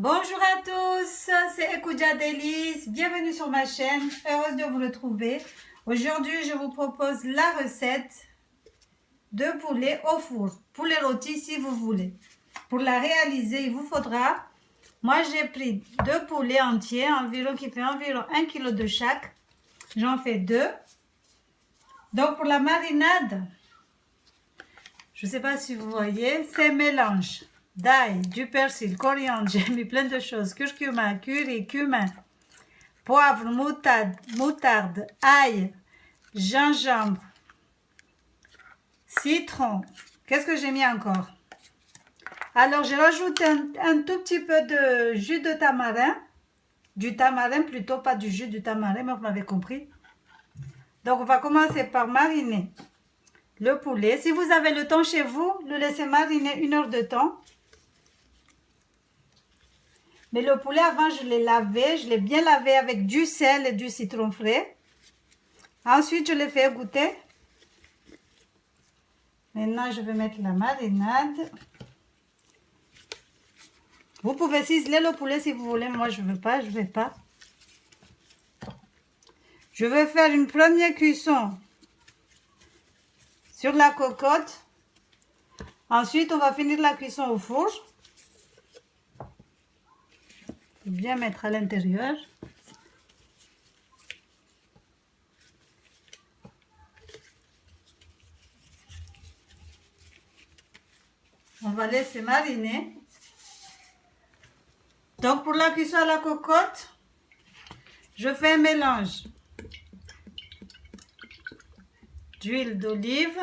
Bonjour à tous, c'est Ekoudia Délices, bienvenue sur ma chaîne, heureuse de vous retrouver. Aujourd'hui, je vous propose la recette de poulet au four, poulet rôti si vous voulez. Pour la réaliser, il vous faudra, moi j'ai pris 2 poulets entiers, qui fait environ 1 kg de chaque. J'en fais 2. Donc pour la marinade, je ne sais pas si vous voyez, c'est mélange d'ail, du persil, coriandre, j'ai mis plein de choses, curcuma, curry, cumin, poivre, moutarde, ail, gingembre, citron. Qu'est-ce que j'ai mis encore? Alors j'ai rajouté un tout petit peu de jus de tamarin, du tamarin plutôt, pas du jus du tamarin, mais vous m'avez compris. Donc on va commencer par mariner le poulet. Si vous avez le temps chez vous, le laissez mariner 1 heure de temps. Mais le poulet, avant, je l'ai lavé. Je l'ai bien lavé avec du sel et du citron frais. Ensuite, je l'ai fait égoutter. Maintenant, je vais mettre la marinade. Vous pouvez ciseler le poulet si vous voulez. Moi, je ne veux pas, je ne vais pas. Je vais faire une première cuisson sur la cocotte. Ensuite, on va finir la cuisson au four. Bien mettre à l'intérieur. On va laisser mariner. Donc pour la cuisson à la cocotte, je fais un mélange d'huile d'olive.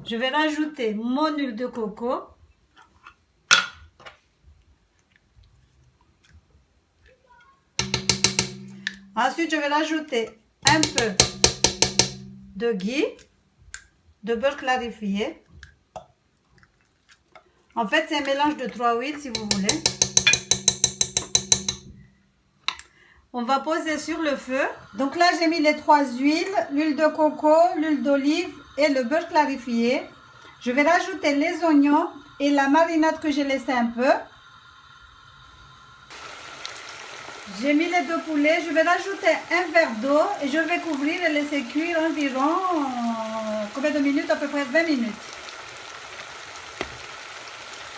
Je vais rajouter mon huile de coco. Ensuite, je vais rajouter un peu de ghee, de beurre clarifié. En fait, c'est un mélange de 3 huiles si vous voulez. On va poser sur le feu. Donc là, j'ai mis les 3 huiles, l'huile de coco, l'huile d'olive et le beurre clarifié. Je vais rajouter les oignons et la marinade que j'ai laissée un peu. J'ai mis les 2 poulets, je vais rajouter un verre d'eau et je vais couvrir et laisser cuire environ combien de minutes? À peu près 20 minutes.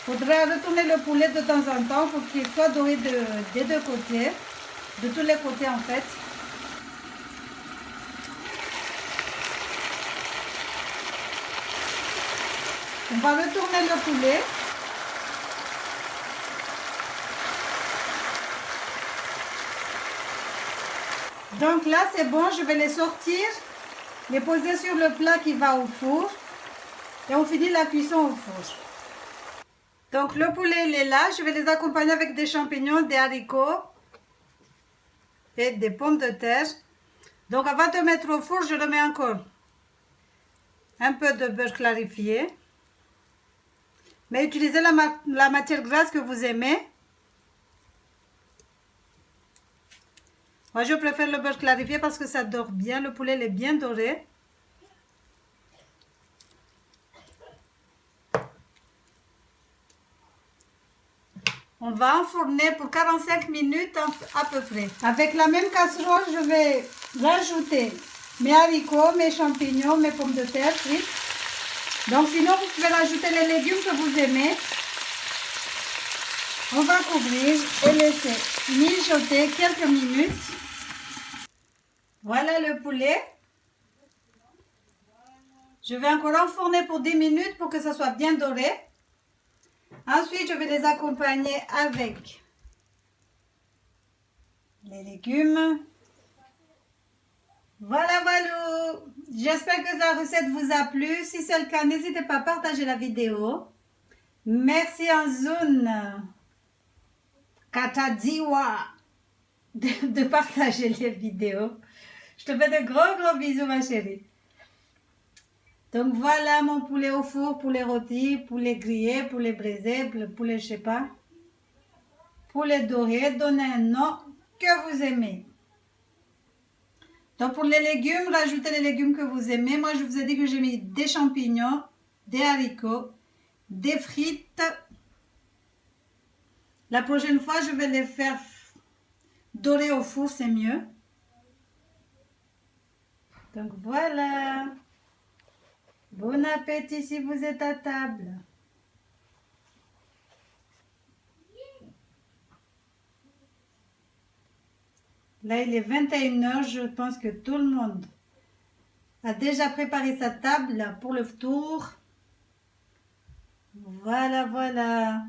Il faudra retourner le poulet de temps en temps pour qu'il soit doré des 2 côtés, de tous les côtés en fait. On va retourner le poulet. Donc là, c'est bon, je vais les sortir, les poser sur le plat qui va au four et on finit la cuisson au four. Donc le poulet, il est là, je vais les accompagner avec des champignons, des haricots et des pommes de terre. Donc avant de mettre au four, je remets encore un peu de beurre clarifié. Mais utilisez la matière grasse que vous aimez. Moi, je préfère le beurre clarifié parce que ça dore bien. Le poulet il est bien doré. On va enfourner pour 45 minutes à peu près. Avec la même casserole, je vais rajouter mes haricots, mes champignons, mes pommes de terre frites. Donc sinon, vous pouvez rajouter les légumes que vous aimez. On va couvrir et laisser mijoter quelques minutes. Voilà le poulet. Je vais encore enfourner pour 10 minutes pour que ça soit bien doré. Ensuite, je vais les accompagner avec les légumes. Voilà, voilà. J'espère que la recette vous a plu. Si c'est le cas, n'hésitez pas à partager la vidéo. Merci Anzoun Katadiwa de partager les vidéos. Je te fais de gros bisous ma chérie. Donc voilà mon poulet au four, poulet rôti, poulet grillé, poulet braisé, poulet je sais pas. Poulet doré, donnez un nom que vous aimez. Donc pour les légumes, rajoutez les légumes que vous aimez. Moi je vous ai dit que j'ai mis des champignons, des haricots, des frites La prochaine fois, je vais les faire dorer au four, c'est mieux. Donc voilà. Bon appétit si vous êtes à table. Là, il est 21 h. Je pense que tout le monde a déjà préparé sa table pour le tour. Voilà, voilà.